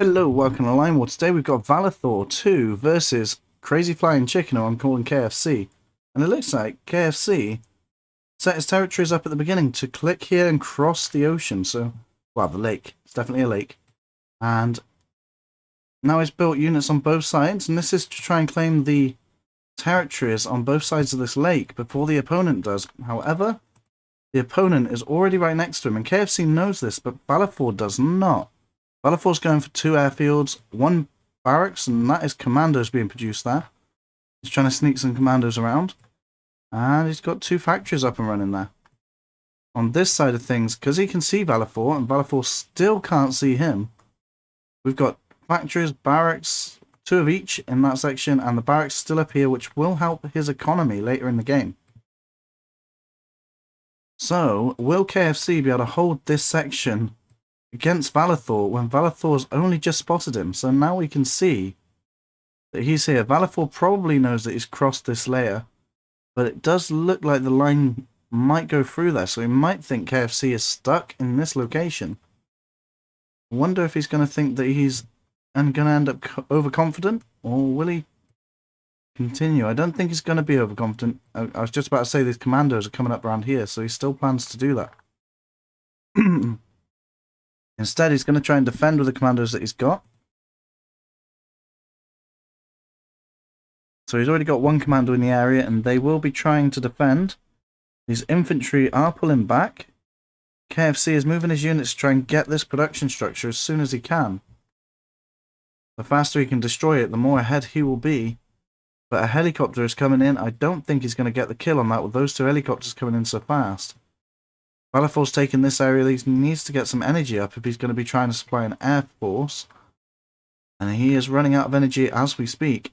Hello, welcome to Line War. Today we've got Valithor2 versus KrazyFlyinChicken, or I'm calling KFC. And it looks like KFC set his territories up at the beginning to click here and cross the ocean. So, well, the lake. It's definitely a lake. And now he's built units on both sides, and this is to try and claim the territories on both sides of this lake before the opponent does. However, the opponent is already right next to him, and KFC knows this, but Valithor does not. Valithor's going for 2 airfields, 1 barracks, and that is commandos being produced there. He's trying to sneak some commandos around. And he's got 2 factories up and running there. On this side of things, because he can see Valithor, and Valithor still can't see him, we've got factories, barracks, 2 of each in that section, and the barracks still up here, which will help his economy later in the game. So, will KFC be able to hold this section against Valithor when Valithor's only just spotted him? So now we can see that he's here. Valithor probably knows that he's crossed this layer, but it does look like the line might go through there, so he might think KFC is stuck in this location. I wonder if he's going to think that he's going to end up overconfident, or will he continue? I don't think he's going to be overconfident. I was just about to say these commandos are coming up around here, so he still plans to do that. Instead, he's going to try and defend with the commandos that he's got. So he's already got 1 commando in the area, and they will be trying to defend. His infantry are pulling back. KFC is moving his units to try and get this production structure as soon as he can. The faster he can destroy it, the more ahead he will be. But a helicopter is coming in. I don't think he's going to get the kill on that with those 2 helicopters coming in so fast. Valithor's taking this area. He needs to get some energy up if he's going to be trying to supply an air force. And he is running out of energy as we speak.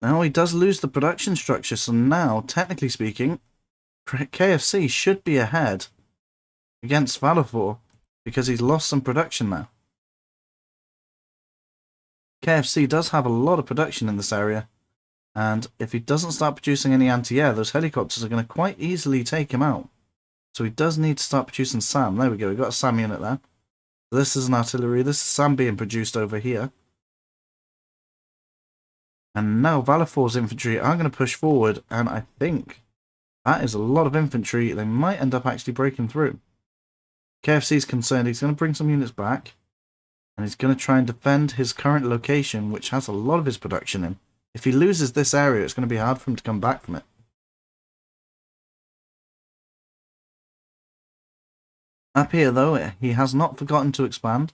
Now he does lose the production structure, so now, technically speaking, KFC should be ahead against Valithor because he's lost some production now. KFC does have a lot of production in this area, and if he doesn't start producing any anti-air, those helicopters are going to quite easily take him out. So he does need to start producing SAM. There we go, we've got a SAM unit there. This is an artillery, this is SAM being produced over here. And now Valithor's infantry are going to push forward, and I think that is a lot of infantry. They might end up actually breaking through. KFC is concerned. He's going to bring some units back, and he's going to try and defend his current location, which has a lot of his production in. If he loses this area, it's going to be hard for him to come back from it. Up here, though, he has not forgotten to expand.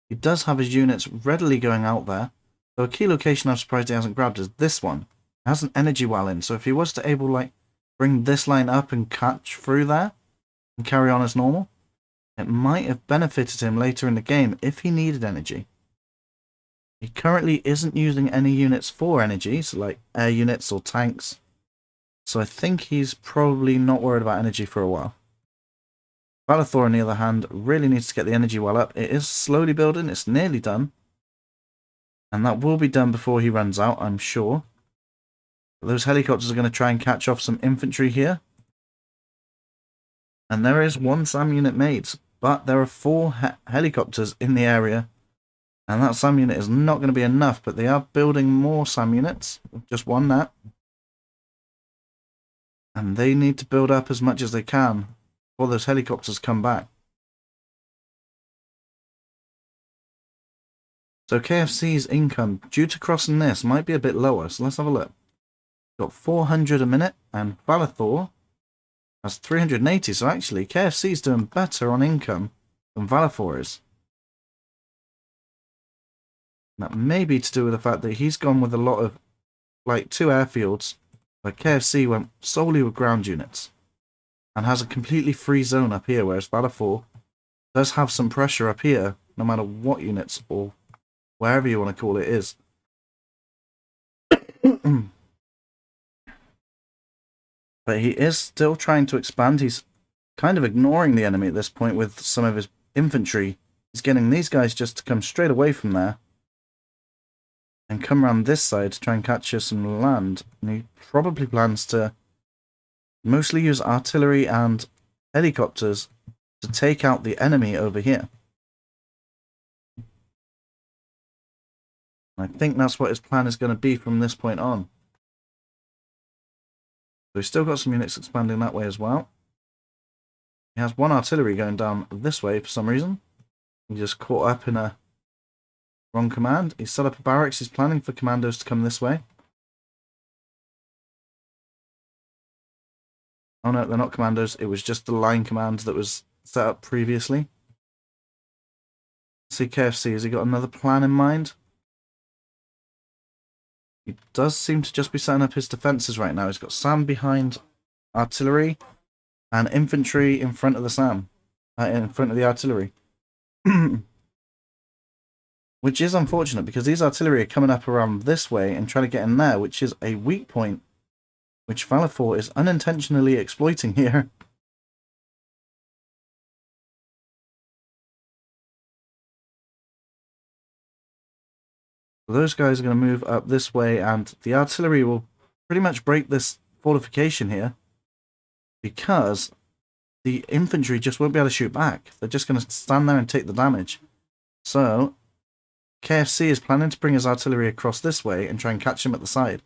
He does have his units readily going out there. So a key location I'm surprised he hasn't grabbed is this one. It has an energy well in, so if he was to bring this line up and catch through there and carry on as normal, it might have benefited him later in the game if he needed energy. He currently isn't using any units for energy, so like air units or tanks. So I think he's probably not worried about energy for a while. Valithor, on the other hand, really needs to get the energy well up. It is slowly building, it's nearly done. And that will be done before he runs out, I'm sure. But those helicopters are going to try and catch off some infantry here. And there is 1 SAM unit made, but there are 4 helicopters in the area. And that SAM unit is not going to be enough, but they are building more SAM units. Just 1 now. And they need to build up as much as they can before those helicopters come back. So KFC's income, due to crossing this, might be a bit lower. So let's have a look. Got 400 a minute, and Valithor has 380. So actually, KFC's doing better on income than Valithor is. That may be to do with the fact that he's gone with a lot of, 2 airfields, where KFC went solely with ground units, and has a completely free zone up here, whereas Valithor does have some pressure up here, no matter what units or wherever you want to call it is. But he is still trying to expand. He's kind of ignoring the enemy at this point with some of his infantry. He's getting these guys just to come straight away from there and come around this side to try and capture some land. And he probably plans to mostly use artillery and helicopters to take out the enemy over here. I think that's what his plan is going to be from this point on. So he's still got some units expanding that way as well. He has one artillery going down this way for some reason. He just caught up in a wrong command. He's set up a barracks. He's planning for commandos to come this way. Oh no, they're not commandos. It was just the line command that was set up previously. See KFC, has he got another plan in mind? He does seem to just be setting up his defences right now. He's got SAM behind artillery and infantry in front of the SAM. In front of the artillery. Which is unfortunate because these artillery are coming up around this way and trying to get in there, which is a weak point, which Valithor is unintentionally exploiting here. So those guys are going to move up this way, and the artillery will pretty much break this fortification here because the infantry just won't be able to shoot back. They're just going to stand there and take the damage. So KFC is planning to bring his artillery across this way and try and catch him at the side.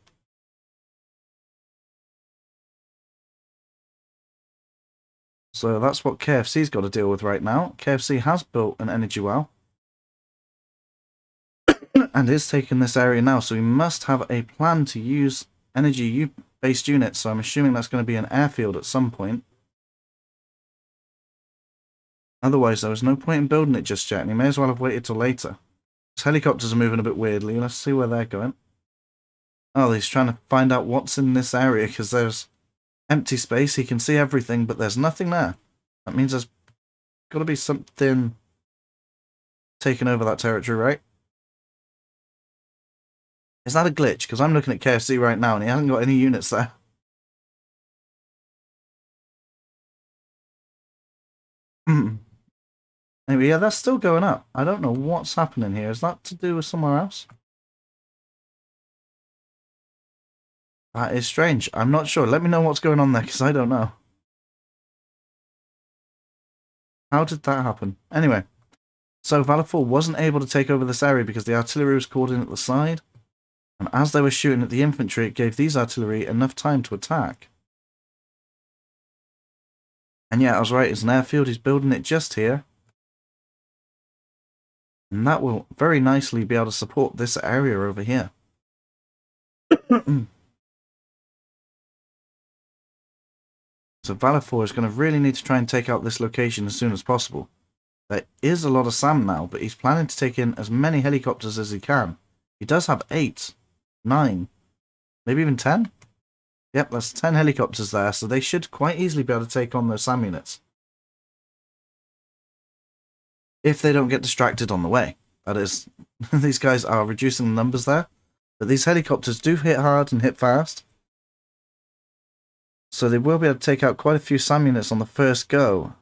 So that's what KFC's got to deal with right now. KFC has built an energy well and is taking this area now, so we must have a plan to use energy-based units, so I'm assuming that's going to be an airfield at some point. Otherwise, there was no point in building it just yet, and he may as well have waited till later. His helicopters are moving a bit weirdly. Let's see where they're going. Oh, he's trying to find out what's in this area, because there's empty space. He can see everything, but there's nothing there. That means there's got to be something taking over that territory, right? Is that a glitch? Because I'm looking at KFC right now, and he hasn't got any units there. Anyway, yeah, that's still going up. I don't know what's happening here. Is that to do with somewhere else? That is strange. I'm not sure. Let me know what's going on there, because I don't know. How did that happen? Anyway, so Valithor wasn't able to take over this area because the artillery was called in at the side. And as they were shooting at the infantry, it gave these artillery enough time to attack. And yeah, I was right. It's an airfield. He's building it just here. And that will very nicely be able to support this area over here. So Valithor is going to really need to try and take out this location as soon as possible. There is a lot of SAM now, but he's planning to take in as many helicopters as he can. He does have 8, 9, maybe even 10. Yep, that's 10 helicopters there, so they should quite easily be able to take on those SAM units. If they don't get distracted on the way. That is, these guys are reducing the numbers there. But these helicopters do hit hard and hit fast. So they will be able to take out quite a few SAM units on the first go.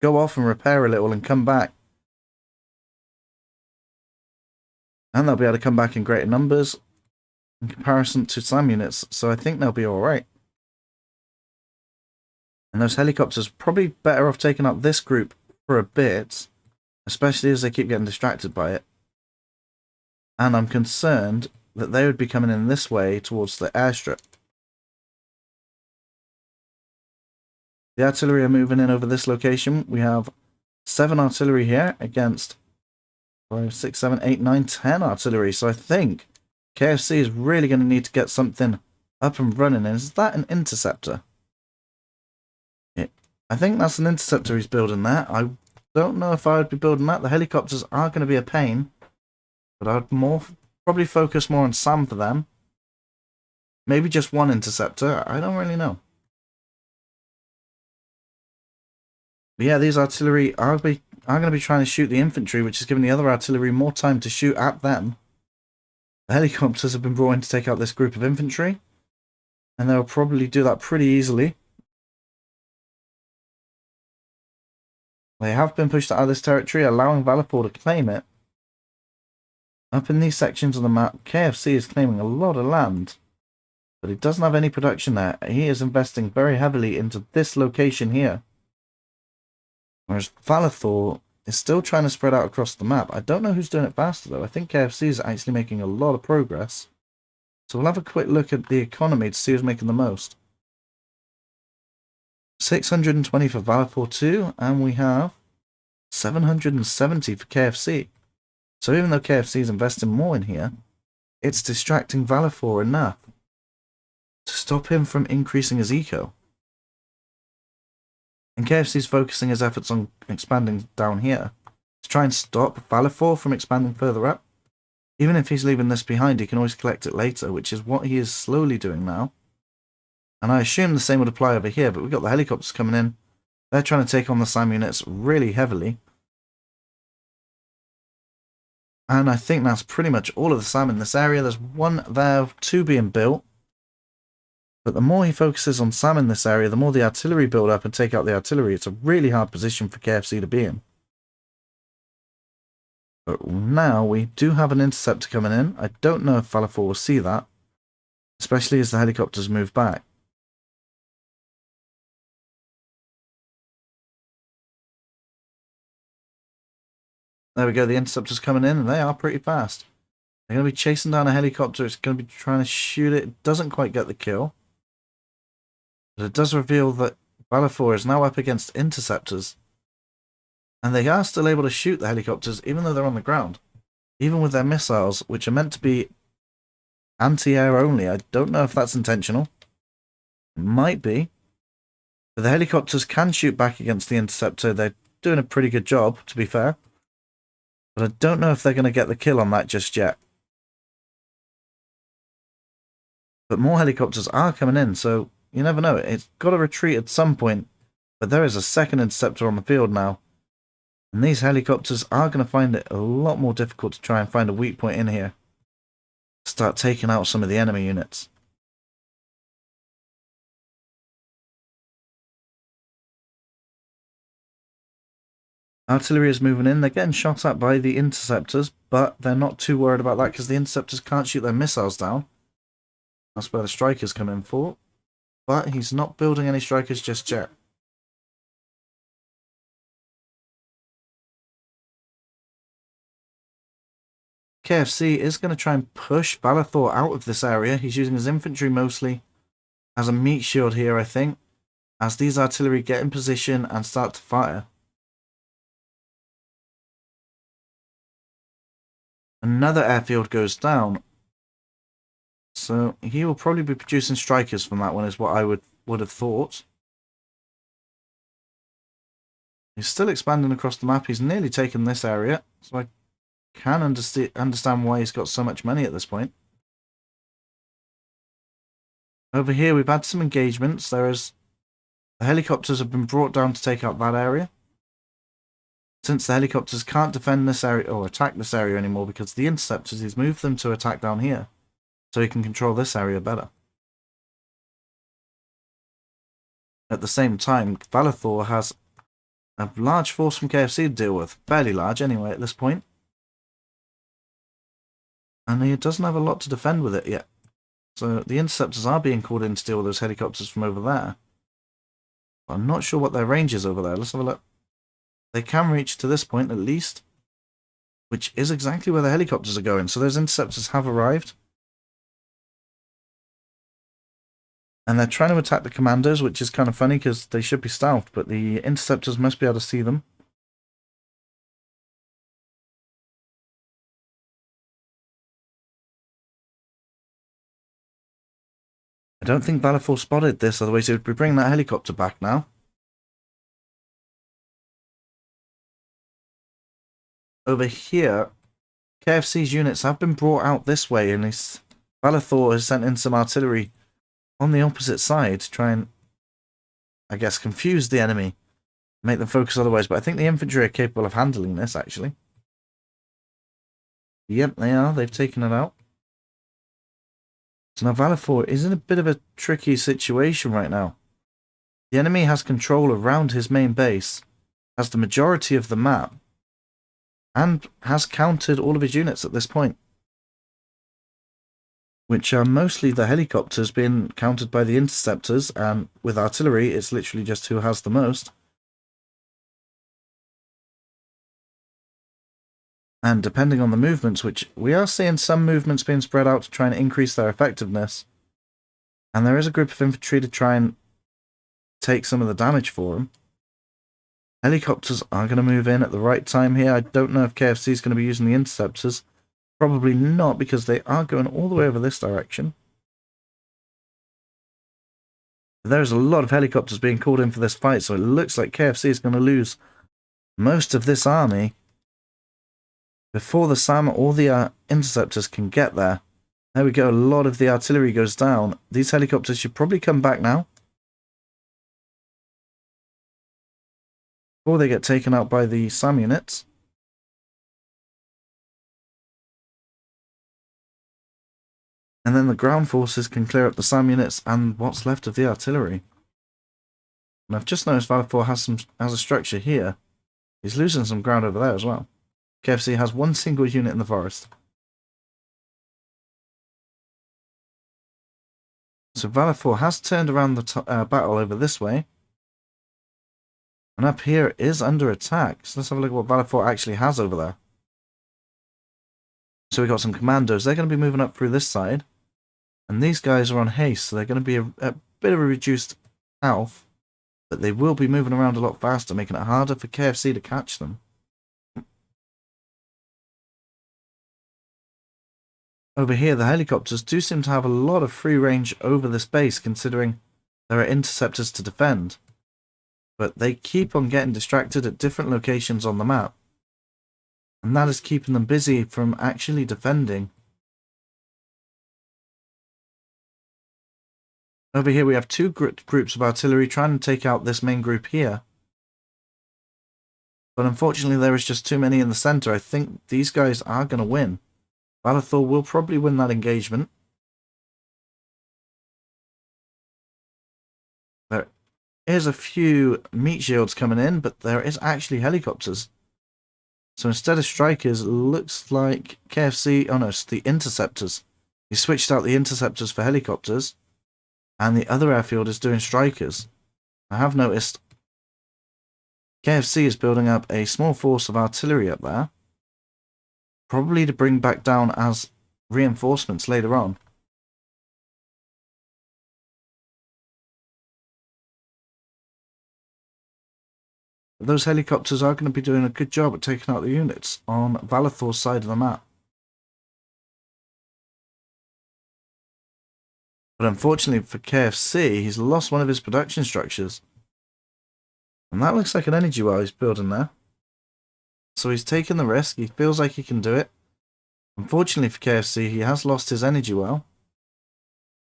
Go off and repair a little and come back. And they'll be able to come back in greater numbers in comparison to SAM units. So I think they'll be alright. And those helicopters are probably better off taking out this group for a bit. Especially as they keep getting distracted by it. And I'm concerned that they would be coming in this way towards the airstrip. The artillery are moving in over this location. We have 7 artillery here against 5, 6, 7, 8, 9, 10 artillery. So I think KFC is really going to need to get something up and running. And is that an interceptor? Yeah, I think that's an interceptor he's building there. I don't know if I would be building that. The helicopters are going to be a pain. But I'd probably focus more on SAM for them. Maybe just one interceptor. I don't really know. But yeah, these artillery are going to be trying to shoot the infantry, which is giving the other artillery more time to shoot at them. The helicopters have been brought in to take out this group of infantry. And they'll probably do that pretty easily. They have been pushed out of this territory, allowing Valithor to claim it. Up in these sections of the map, KFC is claiming a lot of land. But he doesn't have any production there. He is investing very heavily into this location here. Whereas Valithor is still trying to spread out across the map. I don't know who's doing it faster, though. I think KFC is actually making a lot of progress. So we'll have a quick look at the economy to see who's making the most. 620 for Valithor2, and we have 770 for KFC. So even though KFC is investing more in here, it's distracting Valithor enough to stop him from increasing his eco. And KFC's focusing his efforts on expanding down here to try and stop Valithor from expanding further up. Even if he's leaving this behind, he can always collect it later, which is what he is slowly doing now. And I assume the same would apply over here, but we've got the helicopters coming in. They're trying to take on the SAM units really heavily. And I think that's pretty much all of the SAM in this area. There's one there, two being built. But the more he focuses on SAM in this area, the more the artillery build up and take out the artillery. It's a really hard position for KFC to be in. But now we do have an interceptor coming in. I don't know if Valithor will see that, especially as the helicopters move back. There we go, the interceptor's coming in, and they are pretty fast. They're going to be chasing down a helicopter. It's going to be trying to shoot it. It doesn't quite get the kill. But it does reveal that Valithor is now up against interceptors. And they are still able to shoot the helicopters, even though they're on the ground. Even with their missiles, which are meant to be anti-air only. I don't know if that's intentional. It might be. But the helicopters can shoot back against the interceptor. They're doing a pretty good job, to be fair. But I don't know if they're going to get the kill on that just yet. But more helicopters are coming in, so you never know. It's got to retreat at some point. But there is a second interceptor on the field now. And these helicopters are going to find it a lot more difficult to try and find a weak point in here. Start taking out some of the enemy units. Artillery is moving in. They're getting shot at by the interceptors, but they're not too worried about that because the interceptors can't shoot their missiles down. That's where the strikers come in for. But he's not building any strikers just yet. KFC is going to try and push Valithor out of this area. He's using his infantry mostly as a meat shield here, I think, as these artillery get in position and start to fire. Another airfield goes down. So he will probably be producing strikers from that one, is what I would have thought. He's still expanding across the map. He's nearly taken this area, so I can understand why he's got so much money at this point. Over here we've had some engagements. The helicopters have been brought down to take out that area. Since the helicopters can't defend this area or attack this area anymore because the interceptors, he's moved them to attack down here. So he can control this area better. At the same time, Valithor has a large force from KFC to deal with. Fairly large anyway at this point. And he doesn't have a lot to defend with it yet. So the interceptors are being called in to deal with those helicopters from over there. But I'm not sure what their range is over there. Let's have a look. They can reach to this point at least, which is exactly where the helicopters are going. So those interceptors have arrived. And they're trying to attack the commandos, which is kind of funny because they should be stealthed, but the interceptors must be able to see them. I don't think Valithor spotted this, otherwise he would be bringing that helicopter back now. Over here, KFC's units have been brought out this way, and Valithor has sent in some artillery on the opposite side to try and, I guess, confuse the enemy, make them focus otherwise. But I think the infantry are capable of handling this, actually. Yep, they are. They've taken it out. So now Valithor is in a bit of a tricky situation right now. The enemy has control around his main base, has the majority of the map, and has countered all of his units at this point, which are mostly the helicopters being countered by the interceptors, and with artillery it's literally just who has the most. And depending on the movements, which we are seeing some movements being spread out to try and increase their effectiveness. And there is a group of infantry to try and take some of the damage for them. Helicopters are going to move in at the right time here. I don't know if KFC is going to be using the interceptors. Probably not, because they are going all the way over this direction. There's a lot of helicopters being called in for this fight, so it looks like KFC is going to lose most of this army before the SAM or the interceptors can get there. There we go, a lot of the artillery goes down. These helicopters should probably come back now, before they get taken out by the SAM units. And then the ground forces can clear up the SAM units and what's left of the artillery. And I've just noticed Valithor has a structure here. He's losing some ground over there as well. KFC has one single unit in the forest. So Valithor has turned around the battle over this way. And up here is under attack. So let's have a look at what Valithor actually has over there. So we've got some commandos. They're going to be moving up through this side. And these guys are on haste, so they're going to be a bit of a reduced health. But they will be moving around a lot faster, making it harder for KFC to catch them. Over here, the helicopters do seem to have a lot of free range over this base, considering there are interceptors to defend. But they keep on getting distracted at different locations on the map. And that is keeping them busy from actually defending. Over here we have two groups of artillery trying to take out this main group here. But unfortunately there is just too many in the center. I think these guys are going to win. Valithor will probably win that engagement. There is a few meat shields coming in, but there is actually helicopters. So instead of strikers, it looks like KFC... Oh no, it's the interceptors. He switched out the interceptors for helicopters. And the other airfield is doing strikers. I have noticed KFC is building up a small force of artillery up there. Probably to bring back down as reinforcements later on. Those helicopters are going to be doing a good job at taking out the units on Valithor's side of the map. But unfortunately for KFC, he's lost one of his production structures. And that looks like an energy well he's building there. So he's taken the risk. He feels like he can do it. Unfortunately for KFC, he has lost his energy well.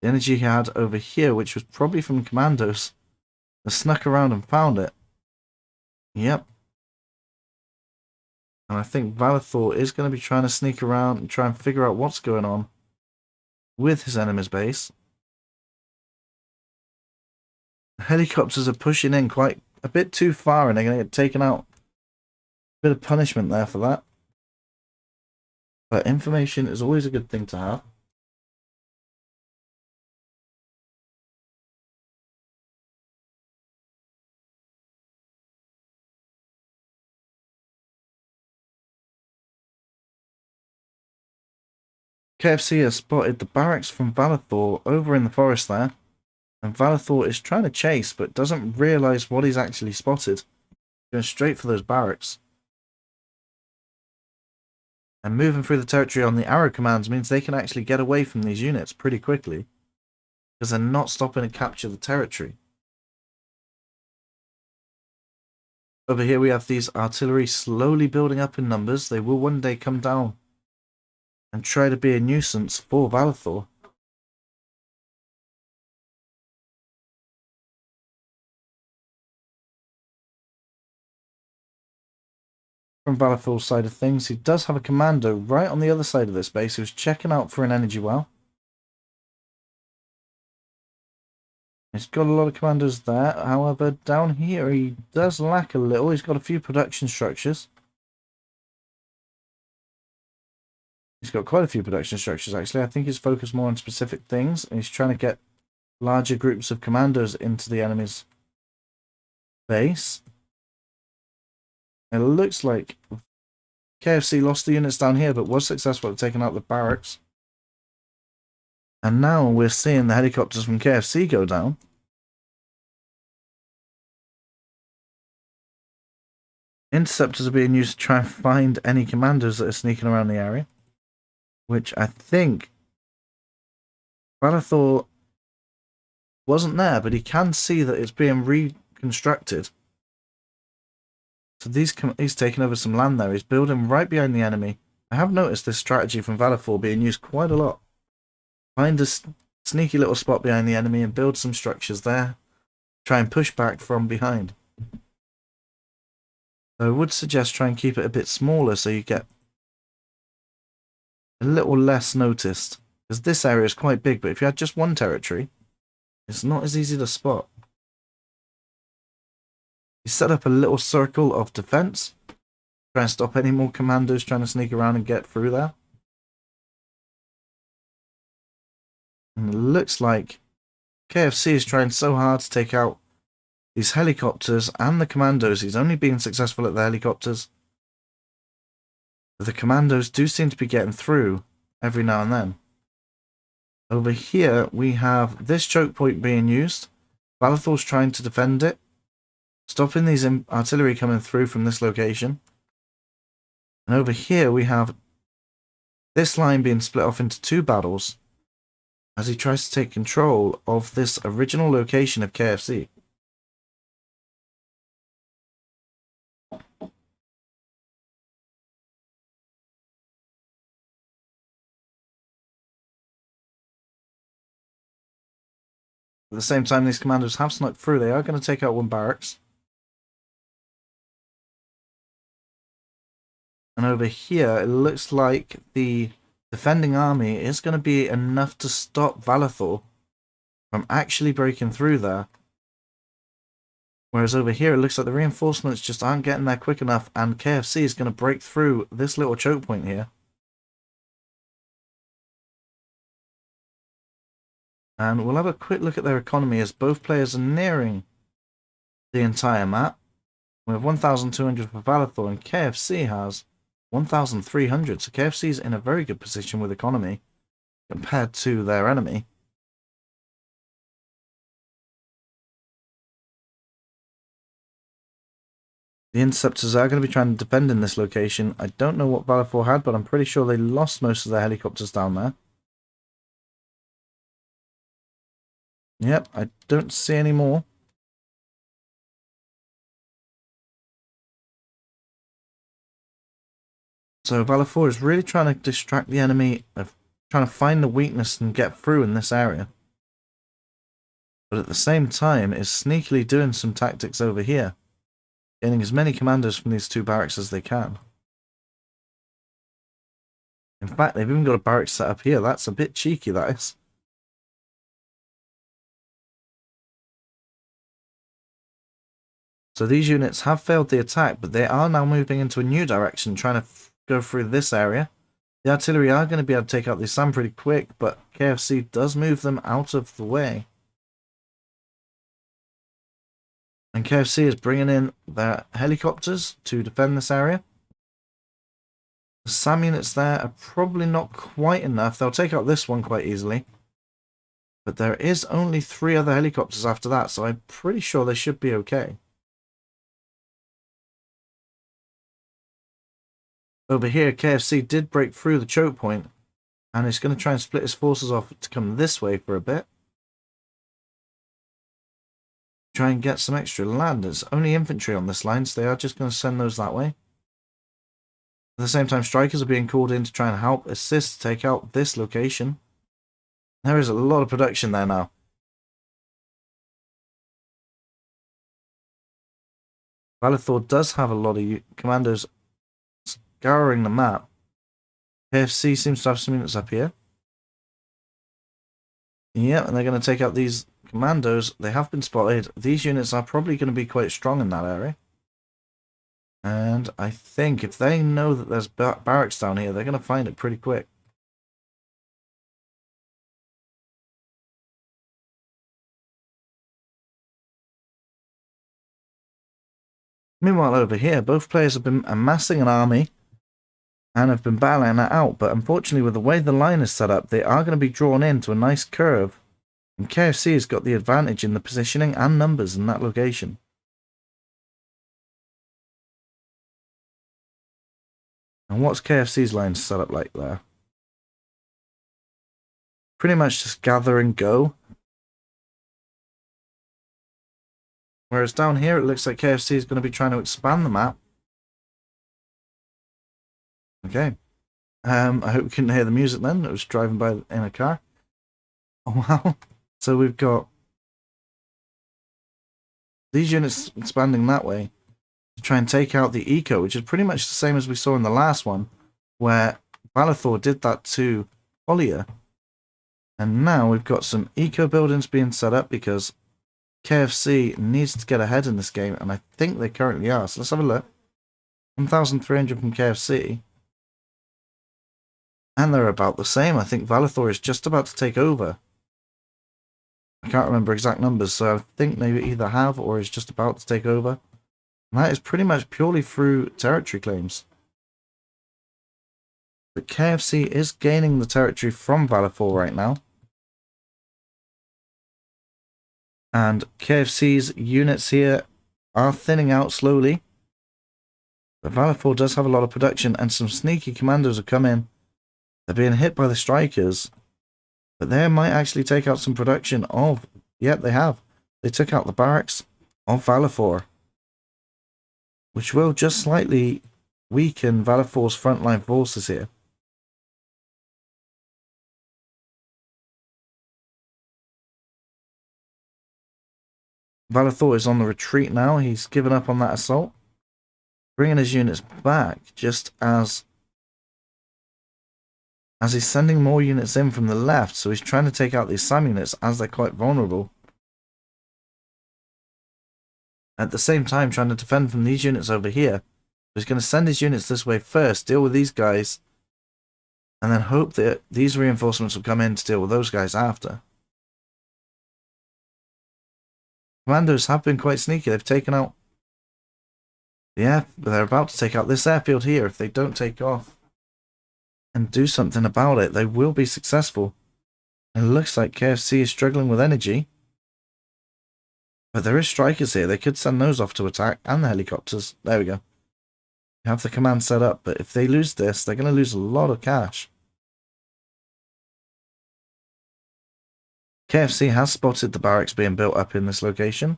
The energy he had over here, which was probably from commandos, has snuck around and found it. Yep. And I think Valithor is going to be trying to sneak around and try and figure out what's going on with his enemy's base. The helicopters are pushing in quite a bit too far and they're going to get taken out. A bit of punishment there for that. But information is always a good thing to have. KFC has spotted the barracks from Valithor over in the forest there. And Valithor is trying to chase, but doesn't realise what he's actually spotted. Going straight for those barracks. And moving through the territory on the arrow commands means they can actually get away from these units pretty quickly. Because they're not stopping to capture the territory. Over here we have these artillery slowly building up in numbers. They will one day come down and try to be a nuisance for Valithor. From Valithor's side of things, he does have a commando right on the other side of this base who's checking out for an energy well. He's got a lot of commandos there, however down here he does lack a little. He's got a few production structures. He's got quite a few production structures actually. I think he's focused more on specific things and he's trying to get larger groups of commandos into the enemy's base. It looks like KFC lost the units down here, but was successful at taking out the barracks. And now we're seeing the helicopters from KFC go down. Interceptors are being used to try and find any commandos that are sneaking around the area. Which I think Valithor wasn't there, but he can see that it's being reconstructed. So he's taking over some land there. He's building right behind the enemy. I have noticed this strategy from Valithor being used quite a lot. Find a sneaky little spot behind the enemy and build some structures there. Try and push back from behind. So I would suggest try and keep it a bit smaller so you get a little less noticed. Because this area is quite big, but if you had just one territory, it's not as easy to spot. You set up a little circle of defense. Try and stop any more commandos trying to sneak around and get through there. And it looks like KFC is trying so hard to take out these helicopters and the commandos. He's only being successful at the helicopters. But the commandos do seem to be getting through every now and then. Over here we have this choke point being used. Valithor's trying to defend it, stopping these artillery coming through from this location. And over here we have this line being split off into two battles as he tries to take control of this original location of KFC. At the same time, these commandos have snuck through. They are going to take out one barracks. And over here, it looks like the defending army is going to be enough to stop Valithor from actually breaking through there. Whereas over here, it looks like the reinforcements just aren't getting there quick enough, and KFC is going to break through this little choke point here. And we'll have a quick look at their economy as both players are nearing the entire map. We have 1,200 for Valithor, and KFC has 1,300. So KFC is in a very good position with economy compared to their enemy. The Interceptors are going to be trying to defend in this location. I don't know what Valithor had, but I'm pretty sure they lost most of their helicopters down there. Yep, I don't see any more. So Valithor is really trying to distract the enemy, of trying to find the weakness and get through in this area. But at the same time, is sneakily doing some tactics over here, getting as many commandos from these two barracks as they can. In fact, they've even got a barracks set up here. That's a bit cheeky, that is. So these units have failed the attack, but they are now moving into a new direction, trying to go through this area. The artillery are going to be able to take out the SAM pretty quick, but KFC does move them out of the way. And KFC is bringing in their helicopters to defend this area. The SAM units there are probably not quite enough. They'll take out this one quite easily. But there is only 3 other helicopters after that, so I'm pretty sure they should be okay. Over here, KFC did break through the choke point, and it's going to try and split his forces off to come this way for a bit. Try and get some extra land. There's only infantry on this line, so they are just going to send those that way. At the same time, strikers are being called in to try and help assist take out this location. There is a lot of production there now. Valithor does have a lot of commandos scouring the map. KFC seems to have some units up here. Yeah, and they're going to take out these commandos. They have been spotted. These units are probably going to be quite strong in that area. And I think if they know that there's barracks down here, they're going to find it pretty quick. Meanwhile, over here, both players have been amassing an army and have been battling that out. But unfortunately, with the way the line is set up, they are going to be drawn into a nice curve. And KFC has got the advantage in the positioning and numbers in that location. And what's KFC's line set up like there? Pretty much just gather and go. Whereas down here, it looks like KFC is going to be trying to expand the map. Okay. I hope you couldn't hear the music then. It was driving by in a car. Oh, wow. So we've got these units expanding that way to try and take out the eco, which is pretty much the same as we saw in the last one, where Valithor did that to Polia. And now we've got some eco buildings being set up because KFC needs to get ahead in this game, and I think they currently are. So let's have a look. 1,300 from KFC. And they're about the same. I think Valithor is just about to take over. I can't remember exact numbers, so I think they either have or is just about to take over. And that is pretty much purely through territory claims. But KFC is gaining the territory from Valithor right now. And KFC's units here are thinning out slowly. But Valithor does have a lot of production, and some sneaky commandos have come in. They're being hit by the strikers. But they might actually take out some production of... Yep, they have. They took out the barracks of Valithor, which will just slightly weaken Valithor's frontline forces here. Valithor is on the retreat now. He's given up on that assault, bringing his units back just as he's sending more units in from the left. So he's trying to take out these SAM units as they're quite vulnerable. At the same time, trying to defend from these units over here. He's going to send his units this way first, deal with these guys, and then hope that these reinforcements will come in to deal with those guys after. Commandos have been quite sneaky. They've taken out they're about to take out this airfield here. If they don't take off and do something about it, they will be successful. And it looks like KFC is struggling with energy. But there is strikers here. They could send those off to attack, and the helicopters. There we go. You have the command set up, but if they lose this, they're going to lose a lot of cash. KFC has spotted the barracks being built up in this location.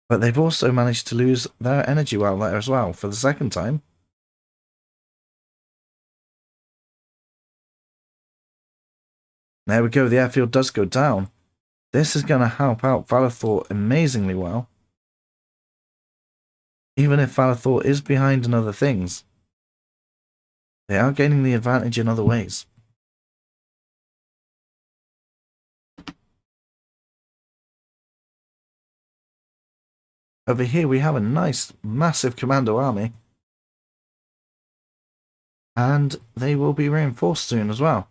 But they've also managed to lose their energy well there as well, for the second time. There we go, the airfield does go down. This is going to help out Valithor amazingly well. Even if Valithor is behind in other things, they are gaining the advantage in other ways. Over here we have a nice, massive commando army. And they will be reinforced soon as well.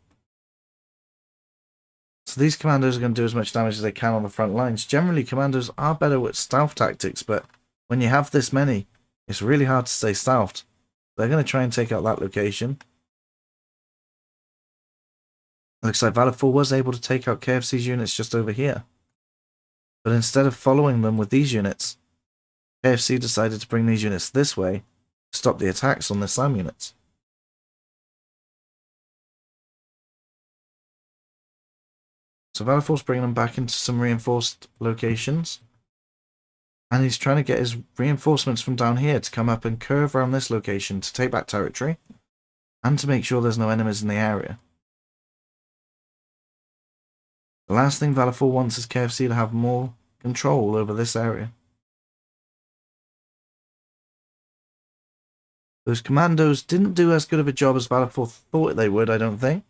So these commandos are going to do as much damage as they can on the front lines. Generally, commandos are better with stealth tactics, but when you have this many, it's really hard to stay stealthed. They're going to try and take out that location. Looks like Valithor was able to take out KFC's units just over here. But instead of following them with these units, KFC decided to bring these units this way to stop the attacks on the SAM units. So Valithor's bringing them back into some reinforced locations. And he's trying to get his reinforcements from down here to come up and curve around this location to take back territory. And to make sure there's no enemies in the area. The last thing Valithor wants is KFC to have more control over this area. Those commandos didn't do as good of a job as Valithor thought they would, I don't think.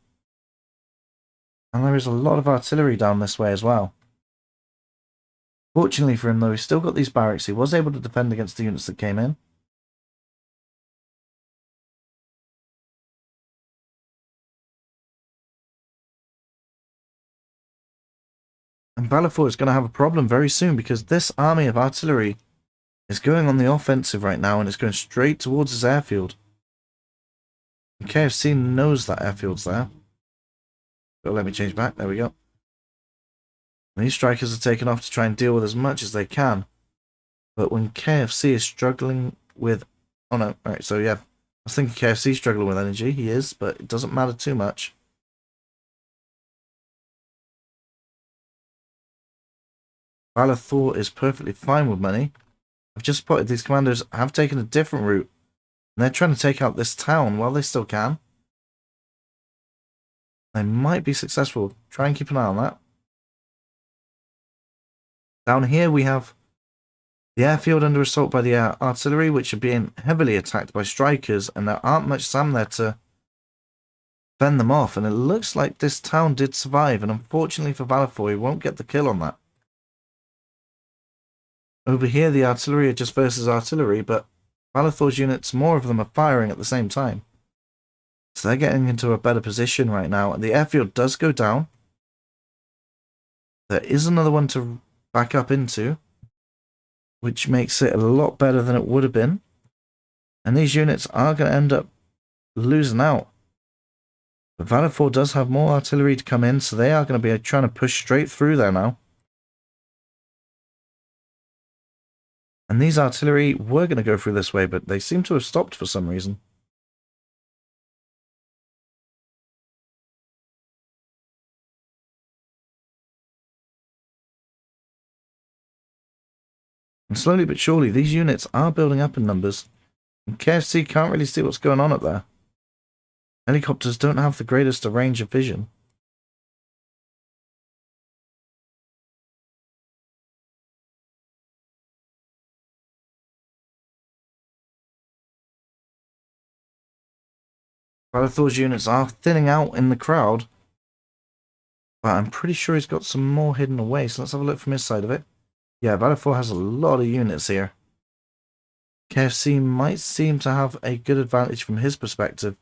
And there is a lot of artillery down this way as well. Fortunately for him though, he's still got these barracks. He was able to defend against the units that came in. And Valithor is going to have a problem very soon because this army of artillery is going on the offensive right now and it's going straight towards his airfield. KFC knows that airfield's there. But let me change back. There we go. And these strikers are taken off to try and deal with as much as they can. But when KFC is struggling with... Oh no, alright, so yeah. I was thinking KFC struggling with energy. He is, but it doesn't matter too much. Valithor is perfectly fine with money. I've just spotted these commandos have taken a different route. And they're trying to take out this town while they still can. They might be successful. Try and keep an eye on that. Down here we have the airfield under assault by the artillery, which are being heavily attacked by strikers, and there aren't much SAM there to fend them off. And it looks like this town did survive, and unfortunately for Valithor, he won't get the kill on that. Over here, the artillery are just versus artillery, but Valithor's units, more of them are firing at the same time. So they're getting into a better position right now, and the airfield does go down. There is another one to back up into, which makes it a lot better than it would have been. And these units are going to end up losing out. But Valithor does have more artillery to come in, so they are going to be trying to push straight through there now. And these artillery were going to go through this way, but they seem to have stopped for some reason. And slowly but surely, these units are building up in numbers. And KFC can't really see what's going on up there. Helicopters don't have the greatest range of vision. Valithor's units are thinning out in the crowd. But I'm pretty sure he's got some more hidden away, so let's have a look from his side of it. Yeah, Valithor has a lot of units here. KFC might seem to have a good advantage from his perspective,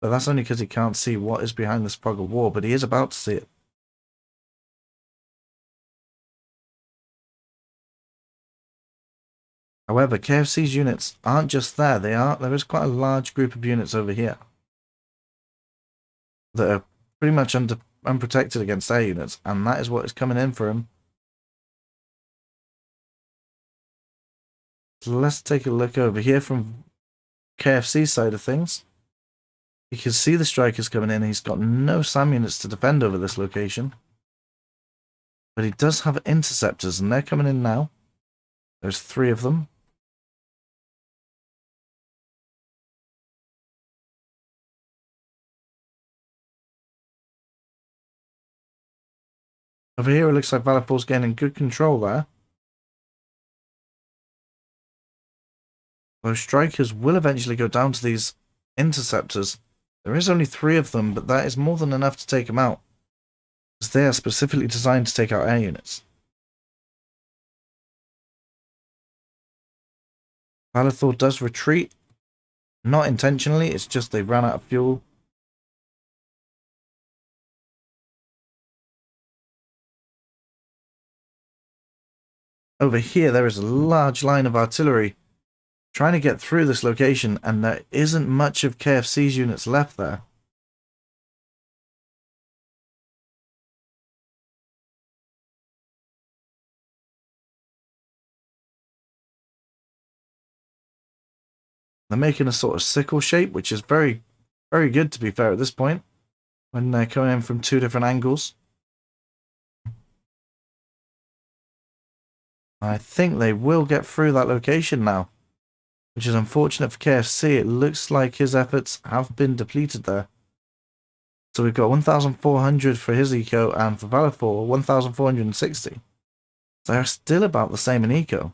but that's only because he can't see what is behind this fog of war, but he is about to see it. However, KFC's units aren't just there, there is quite a large group of units over here that are pretty much unprotected against air units, and that is what is coming in for him. So let's take a look over here from KFC's side of things. You can see the strikers coming in. He's got no SAM units to defend over this location. But he does have interceptors, and they're coming in now. There's 3 of them. Over here, it looks like Valithor's gaining good control there. Those strikers will eventually go down to these interceptors. There is only 3 of them, but that is more than enough to take them out, as they are specifically designed to take out air units. Valithor does retreat. Not intentionally, it's just they ran out of fuel. Over here, there is a large line of artillery trying to get through this location, and there isn't much of KFC's units left there. They're making a sort of sickle shape, which is very, very good to be fair at this point, when they're coming in from 2 different angles. I think they will get through that location now, which is unfortunate for KFC. It looks like his efforts have been depleted there. So we've got 1,400 for his eco, and for Valithor, 1,460. So they're still about the same in eco.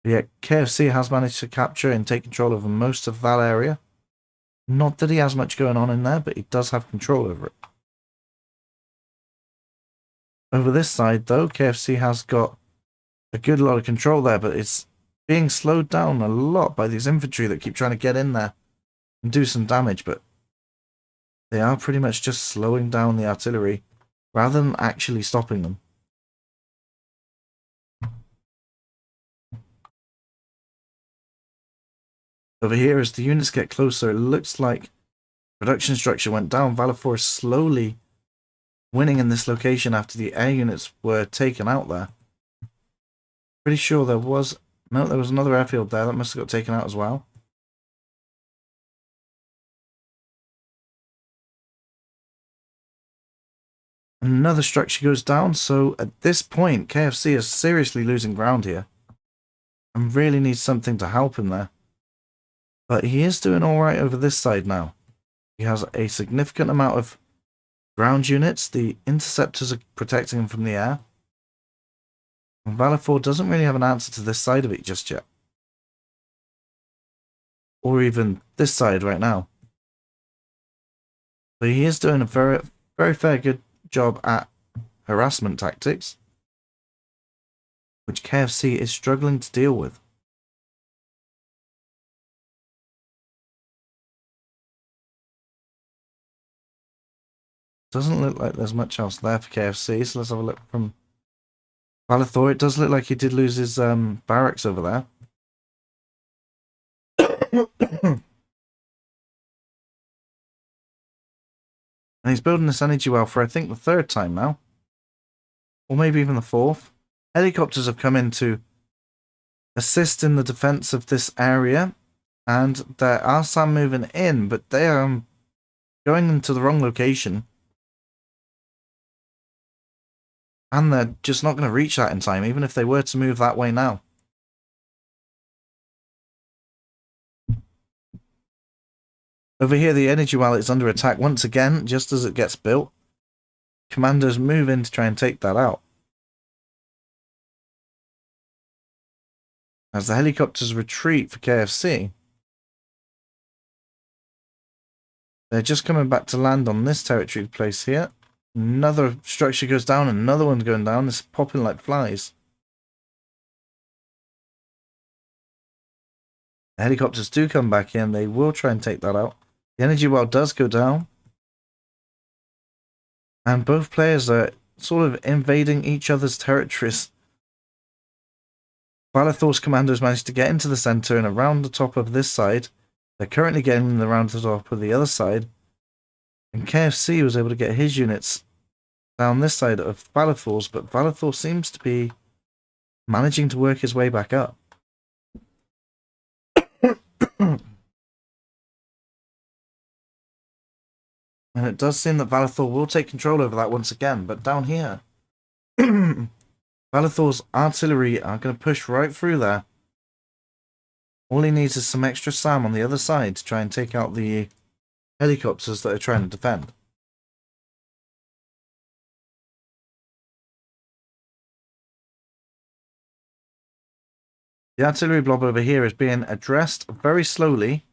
But yet KFC has managed to capture and take control over most of that area. Not that he has much going on in there, but he does have control over it. Over this side, though, KFC has got a good lot of control there, but it's being slowed down a lot by these infantry that keep trying to get in there and do some damage, but they are pretty much just slowing down the artillery rather than actually stopping them. Over here, as the units get closer, it looks like production structure went down. Valithor is slowly winning in this location after the air units were taken out there. Pretty sure there was... No, there was another airfield there. That must have got taken out as well. Another structure goes down, so at this point, KFC is seriously losing ground here. And really needs something to help him there. But he is doing alright over this side now. He has a significant amount of ground units. The interceptors are protecting him from the air. And Valithor doesn't really have an answer to this side of it just yet. Or even this side right now. But he is doing a very, very fair good job at harassment tactics, which KFC is struggling to deal with. Doesn't look like there's much else there for KFC, so let's have a look from Valithor. It does look like he did lose his barracks over there. And he's building this energy well for, I think, the third time now. Or maybe even the fourth. Helicopters have come in to assist in the defense of this area. And there are some moving in, but they are going into the wrong location. And they're just not going to reach that in time, even if they were to move that way now. Over here, the energy well is under attack once again, just as it gets built. Commandos move in to try and take that out. As the helicopters retreat for KFC, they're just coming back to land on this territory place here. Another structure goes down, another one's going down. It's popping like flies. The helicopters do come back in. They will try and take that out. The energy well does go down. And both players are sort of invading each other's territories. Valithor's commandos managed to get into the center and around the top of this side. They're currently getting around the top of the other side. And KFC was able to get his units down this side of Valithor's, but Valithor seems to be managing to work his way back up. And it does seem that Valithor will take control over that once again, but down here, Valithor's artillery are going to push right through there. All he needs is some extra SAM on the other side to try and take out the helicopters that are trying to defend. The artillery blob over here is being addressed very slowly,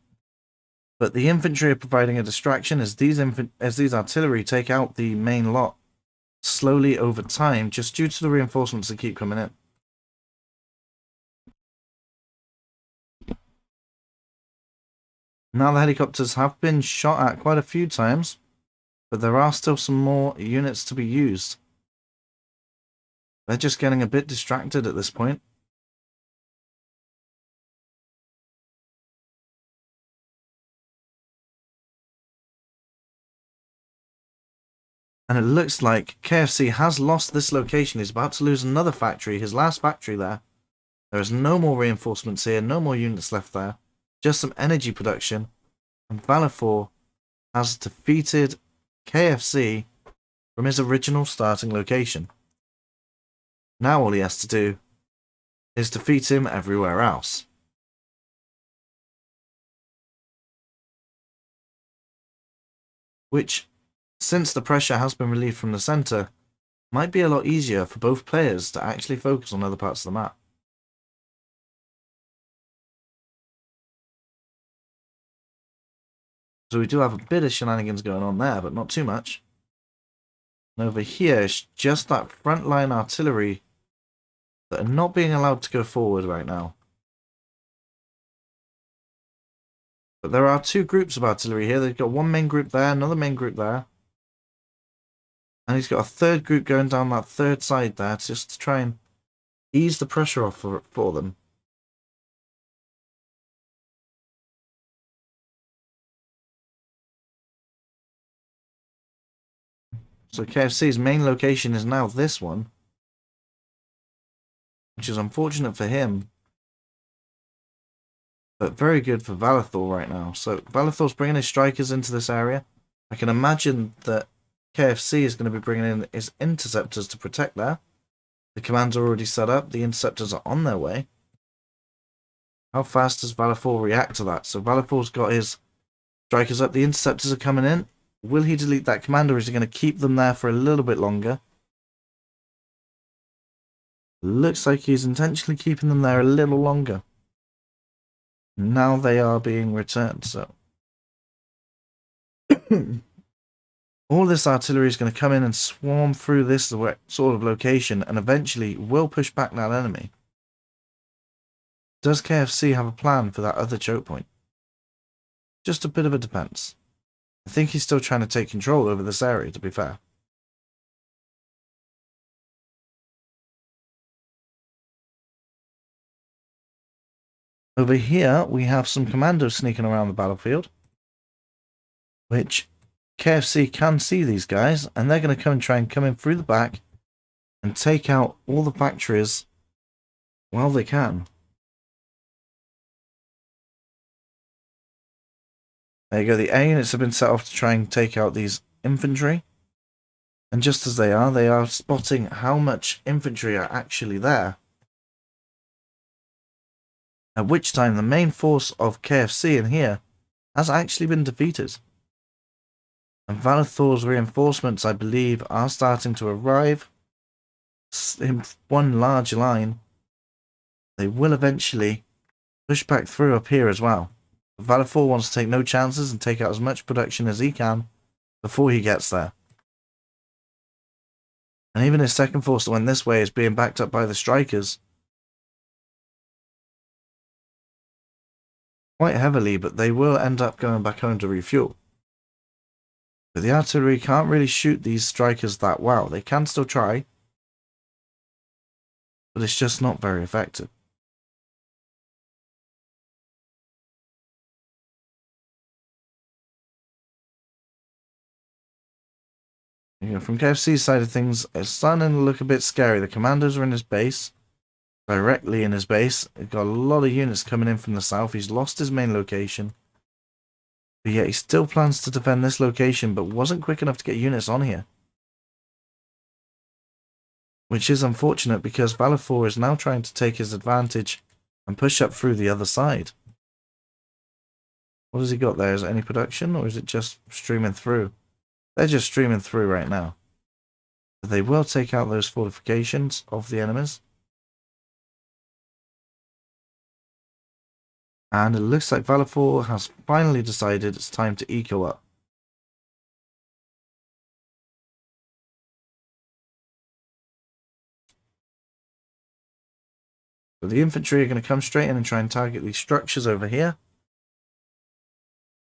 but the infantry are providing a distraction as these artillery take out the main lot slowly over time, just due to the reinforcements that keep coming in. Now the helicopters have been shot at quite a few times, but there are still some more units to be used. They're just getting a bit distracted at this point. And it looks like KFC has lost this location. He's about to lose another factory, his last factory there. There is no more reinforcements here, no more units left there. Just some energy production. And Valithor has defeated KFC from his original starting location. Now all he has to do is defeat him everywhere else. Which, since the pressure has been relieved from the centre, might be a lot easier for both players to actually focus on other parts of the map. So we do have a bit of shenanigans going on there, but not too much. And over here, it's just that frontline artillery that are not being allowed to go forward right now. But there are two groups of artillery here. They've got one main group there, another main group there. And he's got a third group going down that third side there just to try and ease the pressure off for them. So KFC's main location is now this one, which is unfortunate for him, but very good for Valithor right now. So Valithor's bringing his strikers into this area. I can imagine that KFC is going to be bringing in his interceptors to protect there. The commands are already set up. The interceptors are on their way. How fast does Valithor react to that? So Valithor's got his strikers up. The interceptors are coming in. Will he delete that command, or is he going to keep them there for a little bit longer? Looks like he's intentionally keeping them there a little longer. Now they are being returned, so... all this artillery is going to come in and swarm through this sort of location and eventually will push back that enemy. Does KFC have a plan for that other choke point? Just a bit of a defense. I think he's still trying to take control over this area, to be fair. Over here, we have some commandos sneaking around the battlefield, which KFC can see these guys, and they're going to come and try and come in through the back and take out all the factories while they can. There you go, the air units have been set off to try and take out these infantry. And just as they are spotting how much infantry are actually there. At which time the main force of KFC in here has actually been defeated. And Valithor's reinforcements, I believe, are starting to arrive in one large line. They will eventually push back through up here as well. Valithor wants to take no chances and take out as much production as he can before he gets there. And even his second force that went this way is being backed up by the strikers. Quite heavily, but they will end up going back home to refuel. But the artillery can't really shoot these strikers that well. They can still try, but it's just not very effective. You know, from KFC's side of things, it's starting to look a bit scary. The commandos are in his base, directly in his base. He's got a lot of units coming in from the south. He's lost his main location. But yet he still plans to defend this location, but wasn't quick enough to get units on here. Which is unfortunate because Valithor is now trying to take his advantage and push up through the other side. What has he got there? Is it any production, or is it just streaming through? They're just streaming through right now. But they will take out those fortifications of the enemies. And it looks like Valithor has finally decided it's time to eco up. So the infantry are going to come straight in and try and target these structures over here.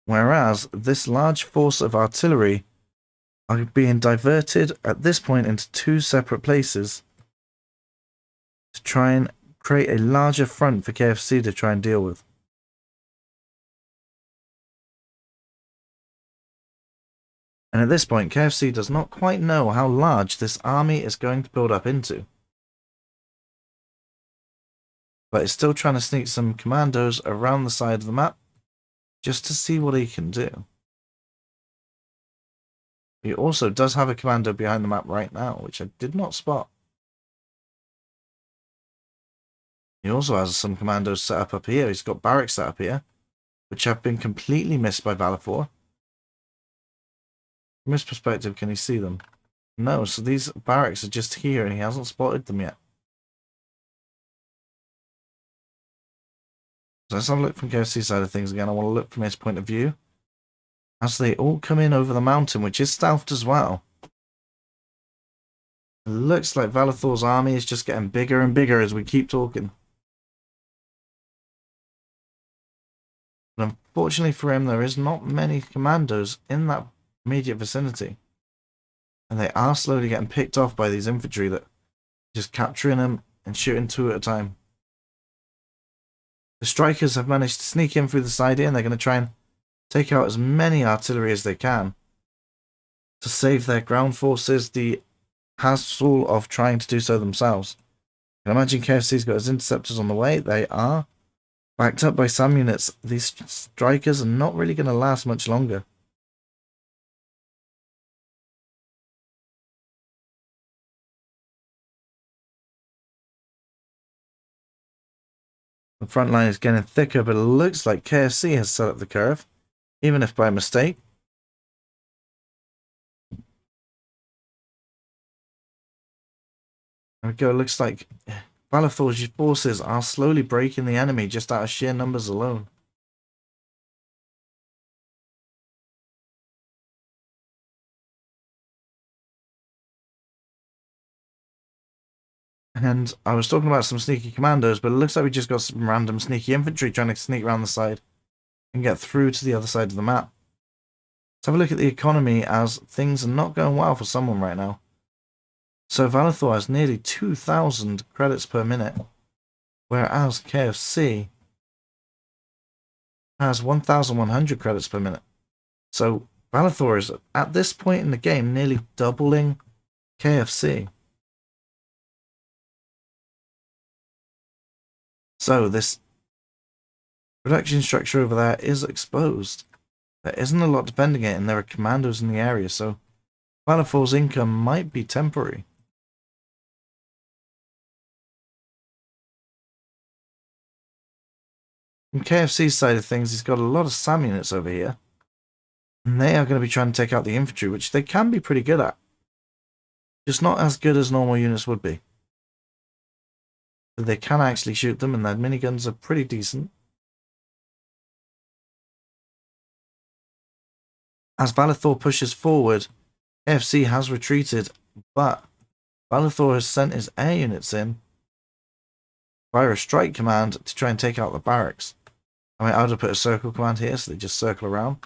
Whereas this large force of artillery are being diverted at this point into two separate places to try and create a larger front for KFC to try and deal with. And at this point, KFC does not quite know how large this army is going to build up into. But it's still trying to sneak some commandos around the side of the map just to see what he can do. He also does have a commando behind the map right now, which I did not spot. He also has some commandos set up here. He's got barracks set up here, which have been completely missed by Valithor. From his perspective, can he see them? No, so these barracks are just here and he hasn't spotted them yet. So let's have a look from KFC's side of things again. I want to look from his point of view. As they all come in over the mountain, which is stealthed as well. It looks like Valithor's army is just getting bigger and bigger as we keep talking. But unfortunately for him, there is not many commandos in that immediate vicinity. And they are slowly getting picked off by these infantry that just capturing them and shooting two at a time. The strikers have managed to sneak in through the side here, and they're going to try and take out as many artillery as they can to save their ground forces the hassle of trying to do so themselves. I can imagine KFC's got his interceptors on the way. They are backed up by SAM units. These strikers are not really going to last much longer. The front line is getting thicker, but it looks like KFC has set up the curve, even if by mistake. There we go. It looks like Valithor's forces are slowly breaking the enemy just out of sheer numbers alone. And I was talking about some sneaky commandos, but it looks like we just got some random sneaky infantry trying to sneak around the side and get through to the other side of the map. Let's have a look at the economy, as things are not going well for someone right now. So Valithor has nearly 2,000 credits per minute, whereas KFC has 1,100 credits per minute. So Valithor is, at this point in the game, nearly doubling KFC. So this production structure over there is exposed. There isn't a lot defending it, and there are commandos in the area, so Valithor's income might be temporary. From KFC's side of things, he's got a lot of SAM units over here, and they are going to be trying to take out the infantry, which they can be pretty good at. Just not as good as normal units would be. But they can actually shoot them, and their miniguns are pretty decent. As Valithor pushes forward, KFC has retreated, but Valithor has sent his air units in via a strike command to try and take out the barracks. I mean, I would have put a circle command here so they just circle around,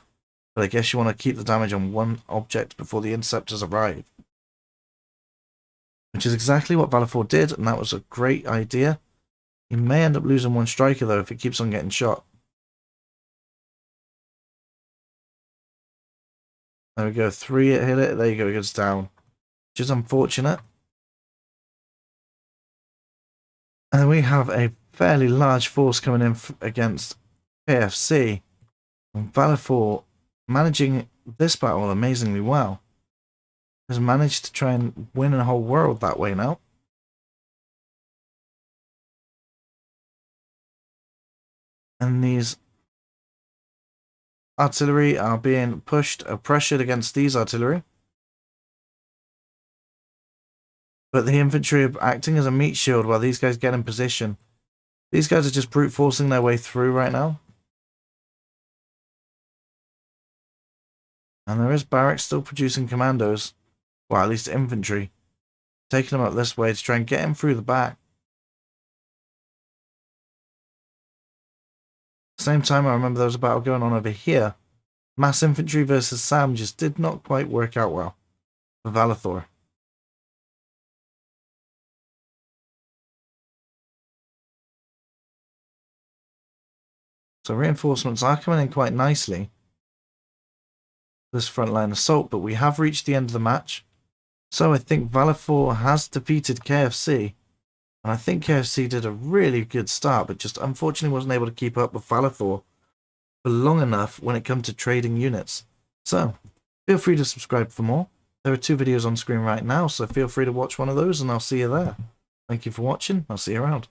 but I guess you want to keep the damage on one object before the interceptors arrive. Which is exactly what Valithor did, and that was a great idea. He may end up losing one striker though if it keeps on getting shot. There we go, 3 hit it, there you go, it goes down. Which is unfortunate. And we have a fairly large force coming in against KFC. And Valithor, managing this battle amazingly well, has managed to try and win a whole world that way now. And these artillery are being pushed or pressured against these artillery. But the infantry are acting as a meat shield while these guys get in position. These guys are just brute forcing their way through right now. And there is barracks still producing commandos. Well, at least infantry. Taking them up this way to try and get him through the back. At the same time, I remember there was a battle going on over here. Mass infantry versus SAM just did not quite work out well for Valithor. So reinforcements are coming in quite nicely. This frontline assault, but we have reached the end of the match. So I think Valithor has defeated KFC. And I think KFC did a really good start, but just unfortunately wasn't able to keep up with Valithor for long enough when it comes to trading units. So, feel free to subscribe for more. There are 2 videos on screen right now, so feel free to watch one of those and I'll see you there. Thank you for watching. I'll see you around.